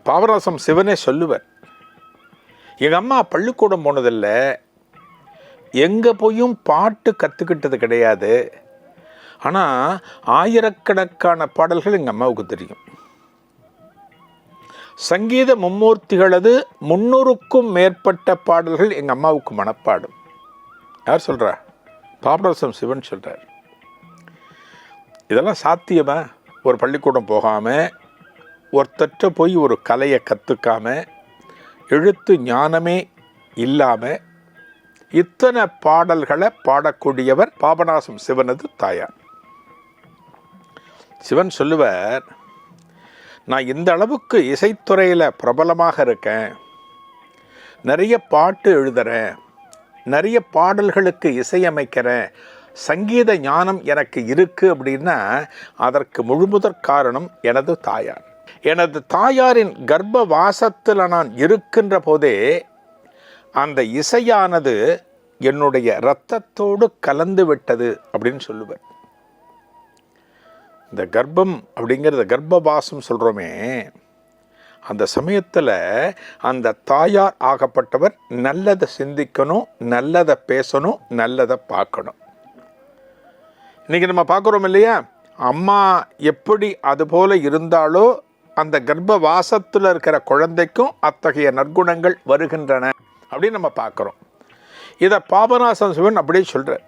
பாபநாசம் சிவனே சொல்லுவார், எங்கள் அம்மா பள்ளிக்கூடம் போனதில்ல, எங்கே போயும் பாட்டு கற்றுக்கிட்டது கிடையாது, ஆனால் ஆயிரக்கணக்கான பாடல்கள் எங்கள் அம்மாவுக்கு தெரியும். சங்கீத மும்மூர்த்திகளது 300க்கும் மேற்பட்ட பாடல்கள் எங்கள் அம்மாவுக்கு மனப்பாடும். யார் சொல்கிறா? பாபநாசம் சிவன் சொல்கிறார். இதெல்லாம் சாத்தியமா? ஒரு பள்ளிக்கூடம் போகாமல், ஒருத்தற்ற போய் ஒரு கலையை கற்றுக்காமல், எழுத்து ஞானமே இல்லாமல் இத்தனை பாடல்களை பாடக்கூடியவர் பாபநாசம் சிவனது தாயார். சிவன் சொல்லுவார், நான் இந்த அளவுக்கு இசைத்துறையில் பிரபலமாக இருக்கேன், நிறைய பாட்டு எழுதுகிறேன், நிறைய பாடல்களுக்கு இசையமைக்கிறேன், சங்கீத ஞானம் எனக்கு இருக்குது அப்படின்னா அதற்கு முழுமுதற் காரணம் எனது தாயார். எனது தாயாரின் கர்ப்ப வாசத்தில் நான் இருக்கின்ற போதே அந்த இசையானது என்னுடைய இரத்தத்தோடு கலந்து விட்டது அப்படின்னு சொல்லுவேன். இந்த கர்ப்பம் அப்படிங்கிறத கர்ப்பவாசம் சொல்கிறோமே, அந்த சமயத்தில் அந்த தாயார் ஆகப்பட்டவர் நல்லதை சிந்திக்கணும், நல்லதை பேசணும், நல்லதை பார்க்கணும். இன்றைக்கி நம்ம பார்க்குறோம் இல்லையா, அம்மா எப்படி அதுபோல் இருந்தாலோ அந்த கர்ப்ப வாசத்தில் இருக்கிற குழந்தைக்கும் அத்தகைய நற்குணங்கள் வருகின்றன அப்படின்னு நம்ம பார்க்குறோம். இதை பாபநாசம் சிவன் அப்படியே சொல்கிறார்.